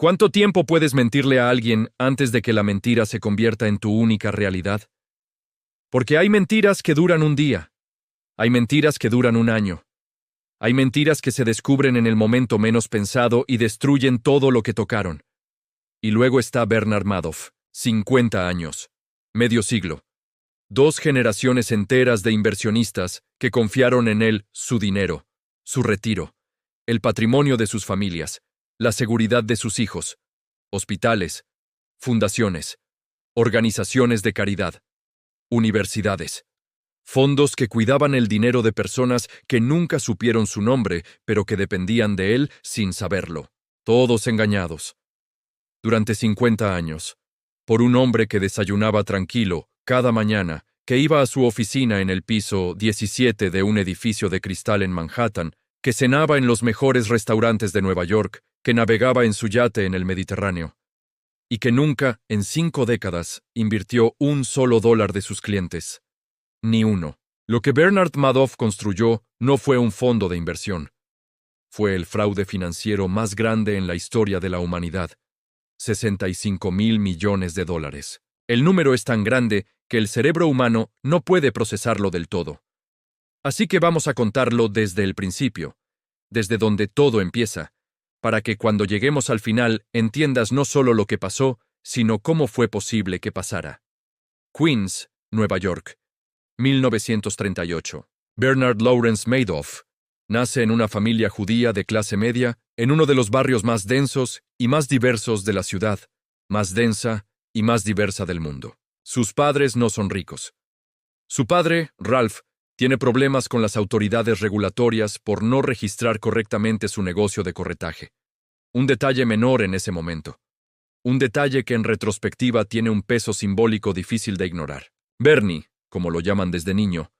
¿Cuánto tiempo puedes mentirle a alguien antes de que la mentira se convierta en tu única realidad? Porque hay mentiras que duran un día, hay mentiras que duran un año, hay mentiras que se descubren en el momento menos pensado y destruyen todo lo que tocaron. Y luego está Bernard Madoff, 50 años, medio siglo, 2 generaciones enteras de inversionistas que confiaron en él su dinero, su retiro, el patrimonio de sus familias, la seguridad de sus hijos, hospitales, fundaciones, organizaciones de caridad, universidades, fondos que cuidaban el dinero de personas que nunca supieron su nombre, pero que dependían de él sin saberlo, todos engañados. Durante 50 años, por un hombre que desayunaba tranquilo cada mañana, que iba a su oficina en el piso 17 de un edificio de cristal en Manhattan, que cenaba en los mejores restaurantes de Nueva York, que navegaba en su yate en el Mediterráneo, y que nunca, en 5 décadas, invirtió un solo dólar de sus clientes. Ni uno. Lo que Bernard Madoff construyó no fue un fondo de inversión. Fue el fraude financiero más grande en la historia de la humanidad. 65,000 millones de dólares. El número es tan grande que el cerebro humano no puede procesarlo del todo. Así que vamos a contarlo desde el principio, desde donde todo empieza, para que cuando lleguemos al final entiendas no solo lo que pasó, sino cómo fue posible que pasara. Queens, Nueva York, 1938. Bernard Lawrence Madoff nace en una familia judía de clase media en uno de los barrios más densos y más diversos de la ciudad, más densa y más diversa del mundo. Sus padres no son ricos. Su padre, Ralph, tiene problemas con las autoridades regulatorias por no registrar correctamente su negocio de corretaje. Un detalle menor en ese momento. Un detalle que en retrospectiva tiene un peso simbólico difícil de ignorar. Bernie, como lo llaman desde niño,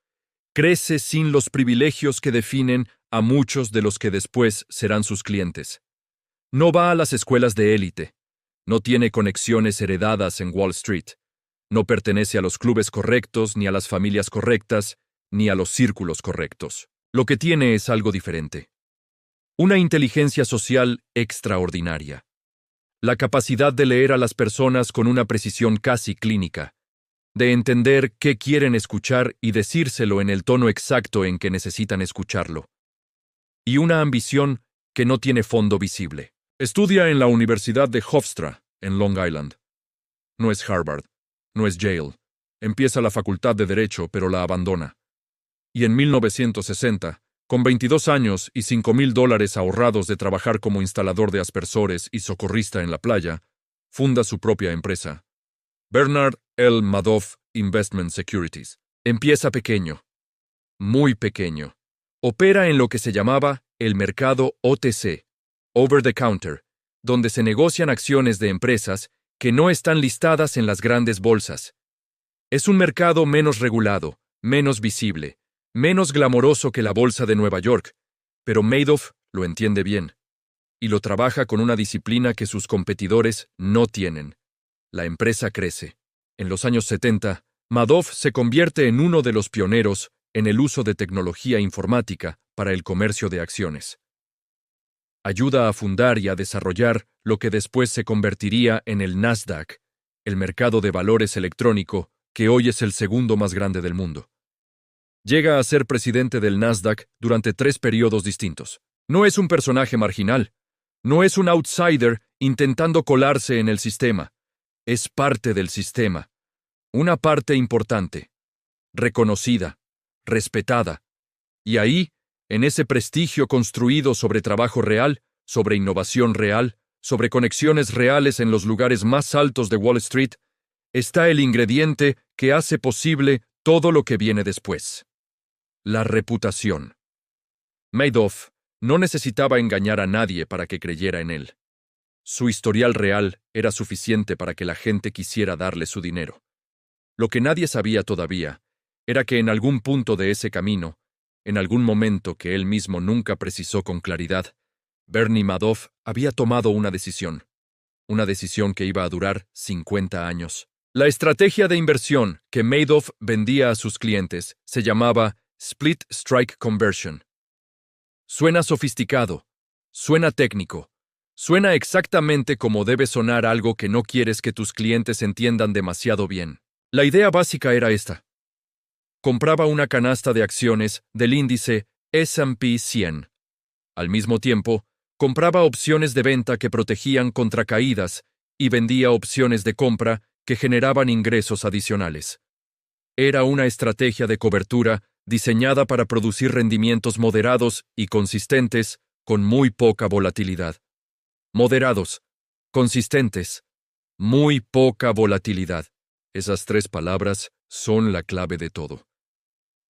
crece sin los privilegios que definen a muchos de los que después serán sus clientes. No va a las escuelas de élite. No tiene conexiones heredadas en Wall Street. No pertenece a los clubes correctos, ni a las familias correctas, ni a los círculos correctos. Lo que tiene es algo diferente. Una inteligencia social extraordinaria. La capacidad de leer a las personas con una precisión casi clínica, de entender qué quieren escuchar y decírselo en el tono exacto en que necesitan escucharlo. Y una ambición que no tiene fondo visible. Estudia en la Universidad de Hofstra, en Long Island. No es Harvard, no es Yale. Empieza la facultad de Derecho, pero la abandona. Y en 1960, con 22 años y $5,000 ahorrados de trabajar como instalador de aspersores y socorrista en la playa, funda su propia empresa, Bernard L. Madoff Investment Securities. Empieza pequeño, muy pequeño. Opera en lo que se llamaba el mercado OTC, Over the Counter, donde se negocian acciones de empresas que no están listadas en las grandes bolsas. Es un mercado menos regulado, menos visible, menos glamoroso que la bolsa de Nueva York, pero Madoff lo entiende bien, y lo trabaja con una disciplina que sus competidores no tienen. La empresa crece. En los años 70, Madoff se convierte en uno de los pioneros en el uso de tecnología informática para el comercio de acciones. Ayuda a fundar y a desarrollar lo que después se convertiría en el Nasdaq, el mercado de valores electrónico, que hoy es el segundo más grande del mundo. Llega a ser presidente del Nasdaq durante 3 periodos distintos. No es un personaje marginal. No es un outsider intentando colarse en el sistema. Es parte del sistema. Una parte importante, reconocida, respetada. Y ahí, en ese prestigio construido sobre trabajo real, sobre innovación real, sobre conexiones reales en los lugares más altos de Wall Street, está el ingrediente que hace posible todo lo que viene después. La reputación. Madoff no necesitaba engañar a nadie para que creyera en él. Su historial real era suficiente para que la gente quisiera darle su dinero. Lo que nadie sabía todavía era que en algún punto de ese camino, en algún momento que él mismo nunca precisó con claridad, Bernie Madoff había tomado una decisión que iba a durar 50 años. La estrategia de inversión que Madoff vendía a sus clientes se llamaba Split Strike Conversion. Suena sofisticado, suena técnico, Suena exactamente como debe sonar algo que no quieres que tus clientes entiendan demasiado bien. La idea básica era esta. Compraba una canasta de acciones del índice S&P 100. Al mismo tiempo, compraba opciones de venta que protegían contra caídas y vendía opciones de compra que generaban ingresos adicionales. Era una estrategia de cobertura diseñada para producir rendimientos moderados y consistentes con muy poca volatilidad. Moderados, consistentes, muy poca volatilidad. Esas tres palabras son la clave de todo.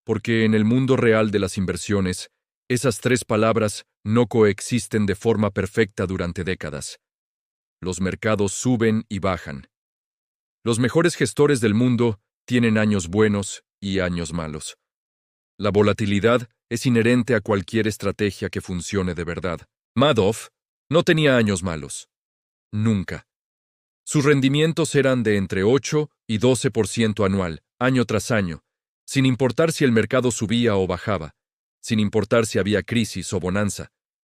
Porque en el mundo real de las inversiones, esas tres palabras no coexisten de forma perfecta durante décadas. Los mercados suben y bajan. Los mejores gestores del mundo tienen años buenos y años malos. La volatilidad es inherente a cualquier estrategia que funcione de verdad. Madoff no tenía años malos. Nunca. Sus rendimientos eran de entre 8 y 12% anual, año tras año, sin importar si el mercado subía o bajaba, sin importar si había crisis o bonanza,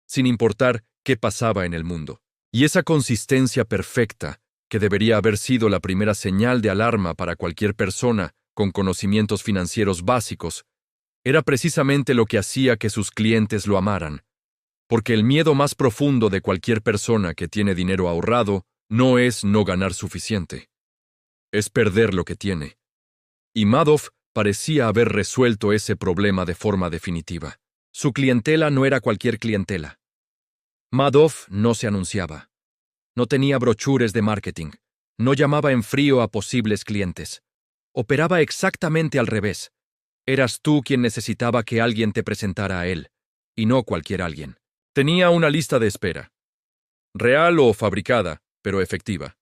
sin importar qué pasaba en el mundo. Y esa consistencia perfecta, que debería haber sido la primera señal de alarma para cualquier persona con conocimientos financieros básicos, era precisamente lo que hacía que sus clientes lo amaran. Porque el miedo más profundo de cualquier persona que tiene dinero ahorrado no es no ganar suficiente. Es perder lo que tiene. Y Madoff parecía haber resuelto ese problema de forma definitiva. Su clientela no era cualquier clientela. Madoff no se anunciaba. No tenía brochures de marketing. No llamaba en frío a posibles clientes. Operaba exactamente al revés. Eras tú quien necesitaba que alguien te presentara a él, y no cualquier alguien. Tenía una lista de espera. Real o fabricada, pero efectiva.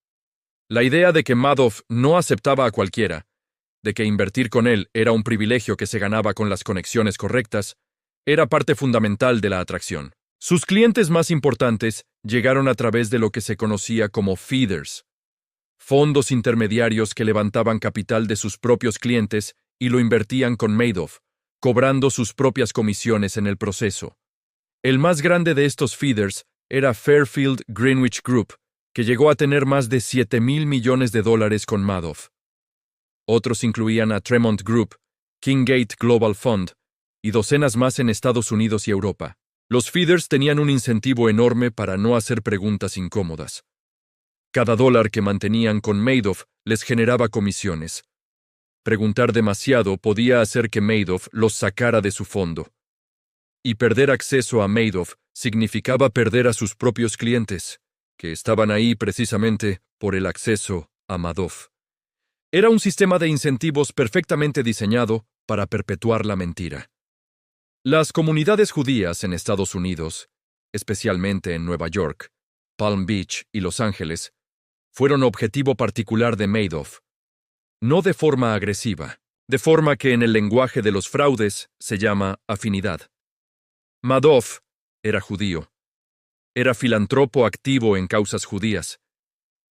La idea de que Madoff no aceptaba a cualquiera, de que invertir con él era un privilegio que se ganaba con las conexiones correctas, era parte fundamental de la atracción. Sus clientes más importantes llegaron a través de lo que se conocía como feeders, fondos intermediarios que levantaban capital de sus propios clientes y lo invertían con Madoff, cobrando sus propias comisiones en el proceso. El más grande de estos feeders era Fairfield Greenwich Group, que llegó a tener más de $7,000 millones con Madoff. Otros incluían a Tremont Group, Kinggate Global Fund y docenas más en Estados Unidos y Europa. Los feeders tenían un incentivo enorme para no hacer preguntas incómodas. Cada dólar que mantenían con Madoff les generaba comisiones. Preguntar demasiado podía hacer que Madoff los sacara de su fondo. Y perder acceso a Madoff significaba perder a sus propios clientes, que estaban ahí precisamente por el acceso a Madoff. Era un sistema de incentivos perfectamente diseñado para perpetuar la mentira. Las comunidades judías en Estados Unidos, especialmente en Nueva York, Palm Beach y Los Ángeles, fueron objetivo particular de Madoff. No de forma agresiva, de forma que en el lenguaje de los fraudes se llama afinidad. Madoff era judío. Era filántropo activo en causas judías.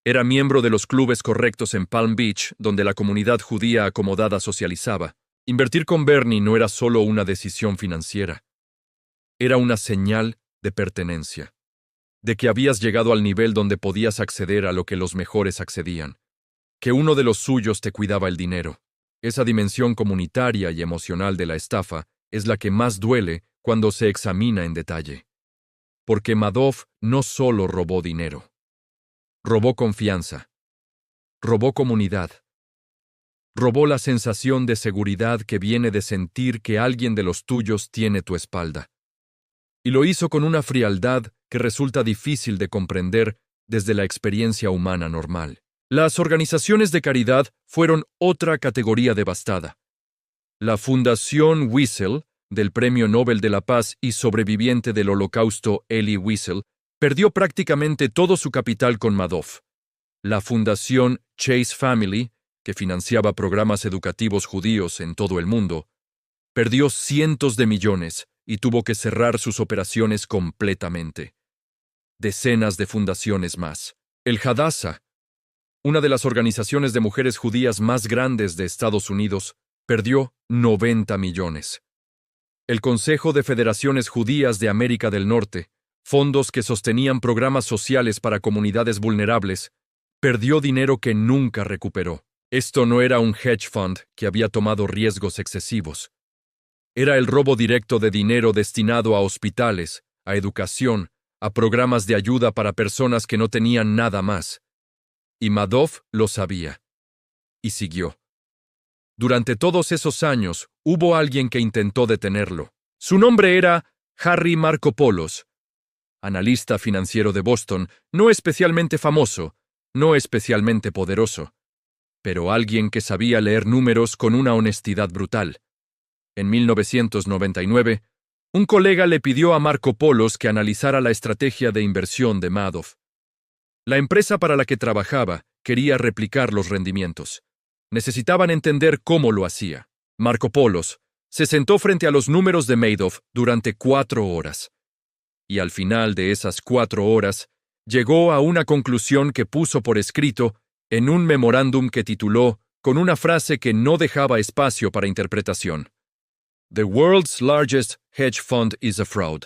Era miembro de los clubes correctos en Palm Beach, donde la comunidad judía acomodada socializaba. Invertir con Bernie no era solo una decisión financiera. Era una señal de pertenencia, de que habías llegado al nivel donde podías acceder a lo que los mejores accedían, que uno de los suyos te cuidaba el dinero. Esa dimensión comunitaria y emocional de la estafa es la que más duele cuando se examina en detalle. Porque Madoff no solo robó dinero. Robó confianza. Robó comunidad. Robó la sensación de seguridad que viene de sentir que alguien de los tuyos tiene tu espalda. Y lo hizo con una frialdad que resulta difícil de comprender desde la experiencia humana normal. Las organizaciones de caridad fueron otra categoría devastada. La Fundación Wiesel, del Premio Nobel de la Paz y sobreviviente del Holocausto Elie Wiesel, perdió prácticamente todo su capital con Madoff. La Fundación Chase Family, que financiaba programas educativos judíos en todo el mundo, perdió cientos de millones y tuvo que cerrar sus operaciones completamente. Decenas de fundaciones más. El Hadassah, una de las organizaciones de mujeres judías más grandes de Estados Unidos, perdió 90 millones. El Consejo de Federaciones Judías de América del Norte, fondos que sostenían programas sociales para comunidades vulnerables, perdió dinero que nunca recuperó. Esto no era un hedge fund que había tomado riesgos excesivos. Era el robo directo de dinero destinado a hospitales, a educación, a programas de ayuda para personas que no tenían nada más. Y Madoff lo sabía. Y siguió. Durante todos esos años, hubo alguien que intentó detenerlo. Su nombre era Harry Markopolos, analista financiero de Boston, no especialmente famoso, no especialmente poderoso, pero alguien que sabía leer números con una honestidad brutal. En 1999, un colega le pidió a Markopolos que analizara la estrategia de inversión de Madoff. La empresa para la que trabajaba quería replicar los rendimientos. Necesitaban entender cómo lo hacía. Markopolos se sentó frente a los números de Madoff durante 4 horas. Y al final de esas 4 horas, llegó a una conclusión que puso por escrito en un memorándum que tituló con una frase que no dejaba espacio para interpretación. The world's largest hedge fund is a fraud.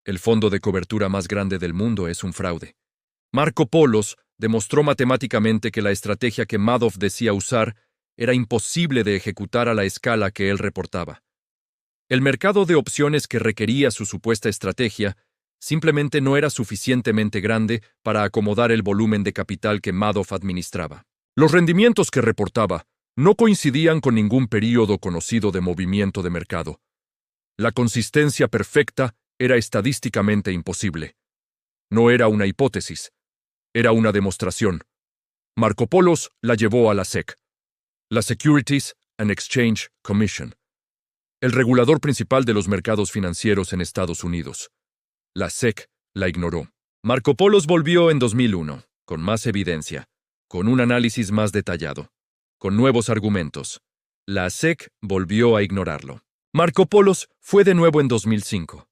El fondo de cobertura más grande del mundo es un fraude. Markopolos demostró matemáticamente que la estrategia que Madoff decía usar era imposible de ejecutar a la escala que él reportaba. El mercado de opciones que requería su supuesta estrategia simplemente no era suficientemente grande para acomodar el volumen de capital que Madoff administraba. Los rendimientos que reportaba no coincidían con ningún período conocido de movimiento de mercado. La consistencia perfecta era estadísticamente imposible. No era una hipótesis, era una demostración. Markopolos la llevó a la SEC, la Securities and Exchange Commission, el regulador principal de los mercados financieros en Estados Unidos. La SEC la ignoró. Markopolos volvió en 2001, con más evidencia, con un análisis más detallado, con nuevos argumentos. La SEC volvió a ignorarlo. Markopolos fue de nuevo en 2005.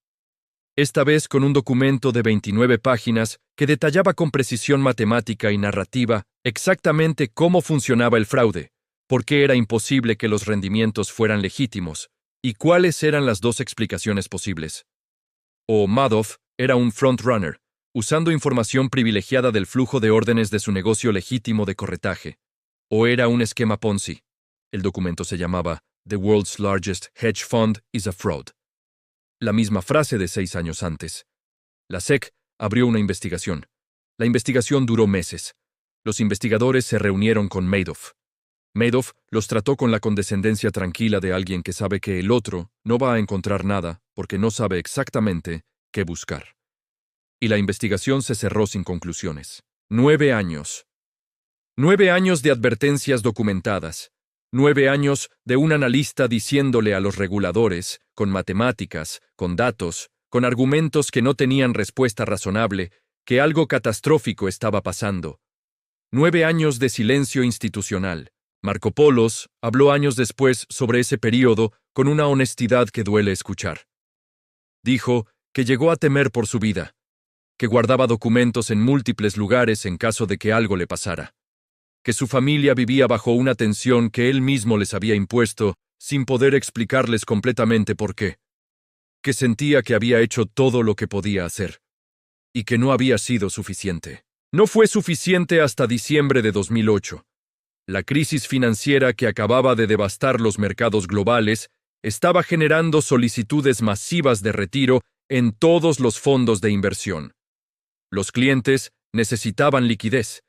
Esta vez con un documento de 29 páginas que detallaba con precisión matemática y narrativa exactamente cómo funcionaba el fraude, por qué era imposible que los rendimientos fueran legítimos, y cuáles eran las 2 explicaciones posibles. O Madoff era un frontrunner, usando información privilegiada del flujo de órdenes de su negocio legítimo de corretaje, o era un esquema Ponzi. El documento se llamaba The World's Largest Hedge Fund is a Fraud. La misma frase de 6 años antes. La SEC abrió una investigación. La investigación duró meses. Los investigadores se reunieron con Madoff. Madoff los trató con la condescendencia tranquila de alguien que sabe que el otro no va a encontrar nada porque no sabe exactamente qué buscar. Y la investigación se cerró sin conclusiones. 9 años. 9 años de advertencias documentadas. 9 años de un analista diciéndole a los reguladores, con matemáticas, con datos, con argumentos que no tenían respuesta razonable, que algo catastrófico estaba pasando. 9 años de silencio institucional. Markopolos habló años después sobre ese período con una honestidad que duele escuchar. Dijo que llegó a temer por su vida, que guardaba documentos en múltiples lugares en caso de que algo le pasara, que su familia vivía bajo una tensión que él mismo les había impuesto sin poder explicarles completamente por qué, que sentía que había hecho todo lo que podía hacer, y que no había sido suficiente. No fue suficiente hasta diciembre de 2008. La crisis financiera que acababa de devastar los mercados globales estaba generando solicitudes masivas de retiro en todos los fondos de inversión. Los clientes necesitaban liquidez,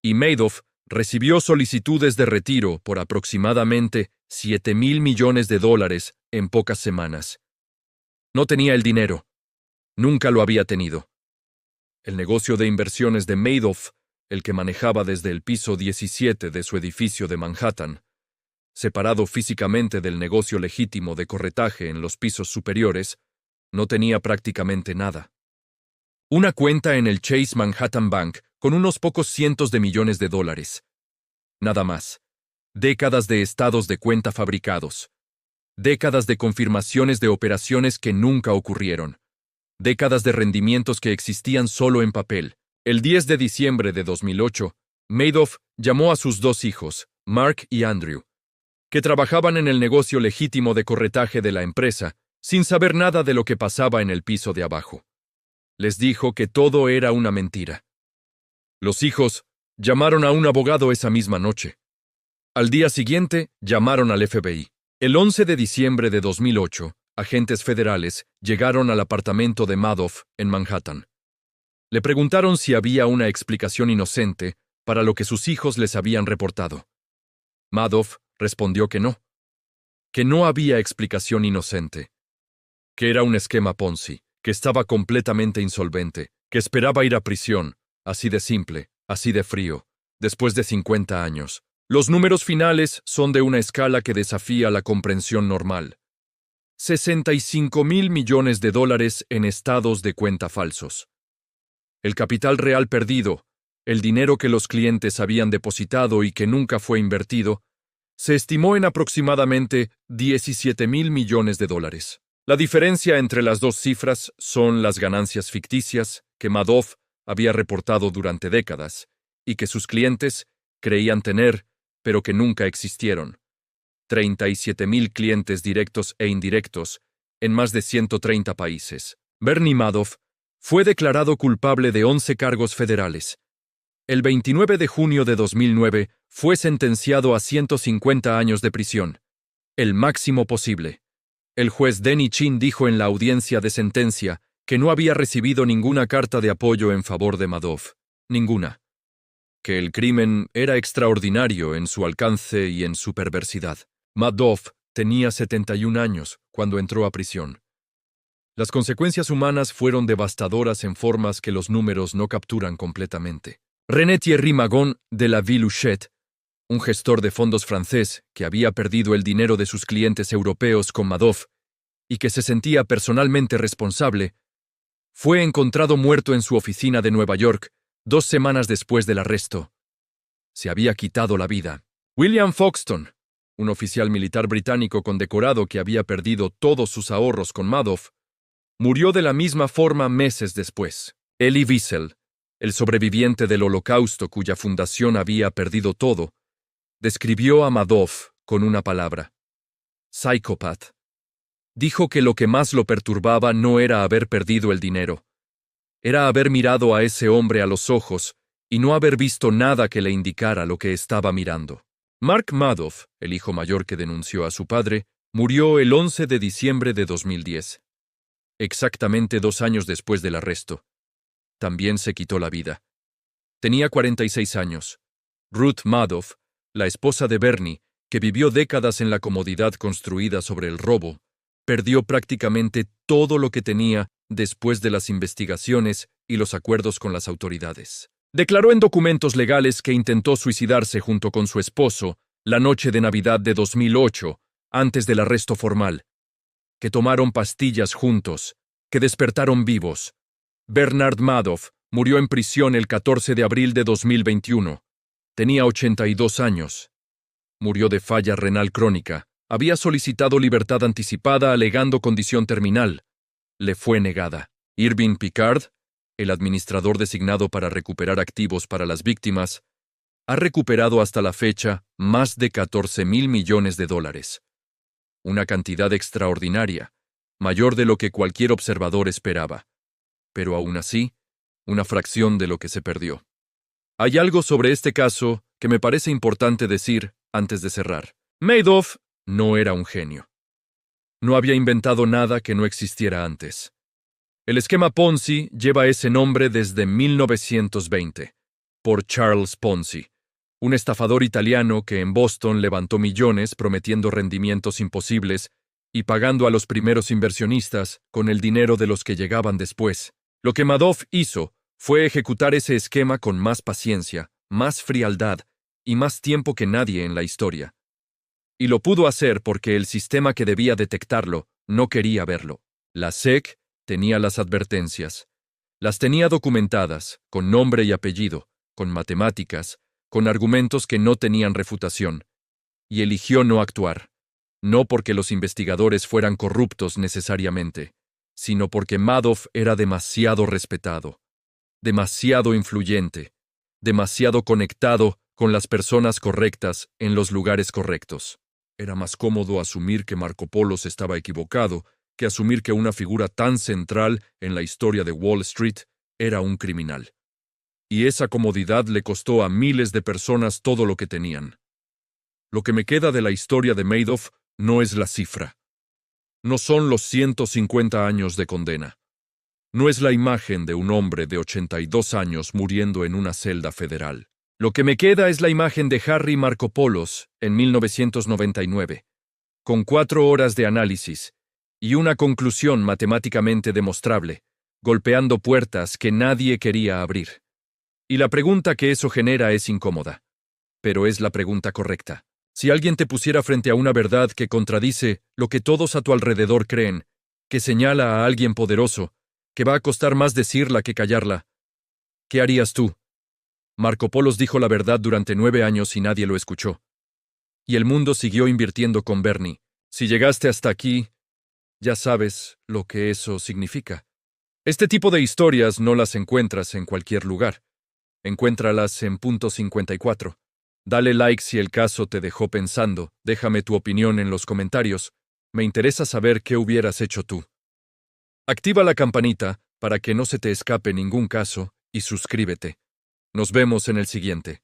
y Madoff recibió solicitudes de retiro por aproximadamente $7,000 millones en pocas semanas. No tenía el dinero. Nunca lo había tenido. El negocio de inversiones de Madoff, el que manejaba desde el piso 17 de su edificio de Manhattan, separado físicamente del negocio legítimo de corretaje en los pisos superiores, no tenía prácticamente nada. Una cuenta en el Chase Manhattan Bank con unos pocos cientos de millones de dólares. Nada más. Décadas de estados de cuenta fabricados. Décadas de confirmaciones de operaciones que nunca ocurrieron. Décadas de rendimientos que existían solo en papel. El 10 de diciembre de 2008, Madoff llamó a sus 2 hijos, Mark y Andrew, que trabajaban en el negocio legítimo de corretaje de la empresa, sin saber nada de lo que pasaba en el piso de abajo. Les dijo que todo era una mentira. Los hijos llamaron a un abogado esa misma noche. Al día siguiente, llamaron al FBI. El 11 de diciembre de 2008, agentes federales llegaron al apartamento de Madoff en Manhattan. Le preguntaron si había una explicación inocente para lo que sus hijos les habían reportado. Madoff respondió que no había explicación inocente, que era un esquema Ponzi, que estaba completamente insolvente, que esperaba ir a prisión, así de simple, así de frío, después de 50 años. Los números finales son de una escala que desafía la comprensión normal. 65.000 millones de dólares en estados de cuenta falsos. El capital real perdido, el dinero que los clientes habían depositado y que nunca fue invertido, se estimó en aproximadamente 17.000 millones de dólares. La diferencia entre las dos cifras son las ganancias ficticias que Madoff había reportado durante décadas y que sus clientes creían tener, pero que nunca existieron. 37.000 clientes directos e indirectos en más de 130 países. Bernie Madoff fue declarado culpable de 11 cargos federales. El 29 de junio de 2009 fue sentenciado a 150 años de prisión, el máximo posible. El juez Denny Chin dijo en la audiencia de sentencia que no había recibido ninguna carta de apoyo en favor de Madoff, ninguna. Que el crimen era extraordinario en su alcance y en su perversidad. Madoff tenía 71 años cuando entró a prisión. Las consecuencias humanas fueron devastadoras en formas que los números no capturan completamente. René Thierry Magon de la Ville Huchet, un gestor de fondos francés que había perdido el dinero de sus clientes europeos con Madoff y que se sentía personalmente responsable, fue encontrado muerto en su oficina de Nueva York 2 semanas después del arresto. Se había quitado la vida. William Foxton, un oficial militar británico condecorado que había perdido todos sus ahorros con Madoff, murió de la misma forma meses después. Elie Wiesel, el sobreviviente del Holocausto cuya fundación había perdido todo, describió a Madoff con una palabra: psicópata. Dijo que lo que más lo perturbaba no era haber perdido el dinero, era haber mirado a ese hombre a los ojos y no haber visto nada que le indicara lo que estaba mirando. Mark Madoff, el hijo mayor que denunció a su padre, murió el 11 de diciembre de 2010, exactamente 2 años después del arresto. También se quitó la vida. Tenía 46 años. Ruth Madoff, la esposa de Bernie, que vivió décadas en la comodidad construida sobre el robo, perdió prácticamente todo lo que tenía después de las investigaciones y los acuerdos con las autoridades. Declaró en documentos legales que intentó suicidarse junto con su esposo la noche de Navidad de 2008, antes del arresto formal, que tomaron pastillas juntos, que despertaron vivos. Bernard Madoff murió en prisión el 14 de abril de 2021. Tenía 82 años. Murió de falla renal crónica. Había solicitado libertad anticipada alegando condición terminal. Le fue negada. Irving Picard, el administrador designado para recuperar activos para las víctimas, ha recuperado hasta la fecha más de 14.000 millones de dólares. Una cantidad extraordinaria, mayor de lo que cualquier observador esperaba. Pero aún así, una fracción de lo que se perdió. Hay algo sobre este caso que me parece importante decir antes de cerrar. Madoff no era un genio. No había inventado nada que no existiera antes. El esquema Ponzi lleva ese nombre desde 1920, por Charles Ponzi, un estafador italiano que en Boston levantó millones prometiendo rendimientos imposibles y pagando a los primeros inversionistas con el dinero de los que llegaban después. Lo que Madoff hizo fue ejecutar ese esquema con más paciencia, más frialdad y más tiempo que nadie en la historia. Y lo pudo hacer porque el sistema que debía detectarlo no quería verlo. La SEC tenía las advertencias. Las tenía documentadas, con nombre y apellido, con matemáticas, con argumentos que no tenían refutación. Y eligió no actuar. No porque los investigadores fueran corruptos necesariamente, sino porque Madoff era demasiado respetado, demasiado influyente, demasiado conectado con las personas correctas en los lugares correctos. Era más cómodo asumir que Marco Polo estaba equivocado que asumir que una figura tan central en la historia de Wall Street era un criminal. Y esa comodidad le costó a miles de personas todo lo que tenían. Lo que me queda de la historia de Madoff no es la cifra. No son los 150 años de condena. No es la imagen de un hombre de 82 años muriendo en una celda federal. Lo que me queda es la imagen de Harry Markopolos en 1999, con 4 horas de análisis y una conclusión matemáticamente demostrable, golpeando puertas que nadie quería abrir. Y la pregunta que eso genera es incómoda, pero es la pregunta correcta. Si alguien te pusiera frente a una verdad que contradice lo que todos a tu alrededor creen, que señala a alguien poderoso, que va a costar más decirla que callarla, ¿qué harías tú? Markopolos dijo la verdad durante 9 años y nadie lo escuchó. Y el mundo siguió invirtiendo con Bernie. Si llegaste hasta aquí, ya sabes lo que eso significa. Este tipo de historias no las encuentras en cualquier lugar. Encuéntralas en Punto 54. Dale like si el caso te dejó pensando, déjame tu opinión en los comentarios. Me interesa saber qué hubieras hecho tú. Activa la campanita para que no se te escape ningún caso y suscríbete. Nos vemos en el siguiente.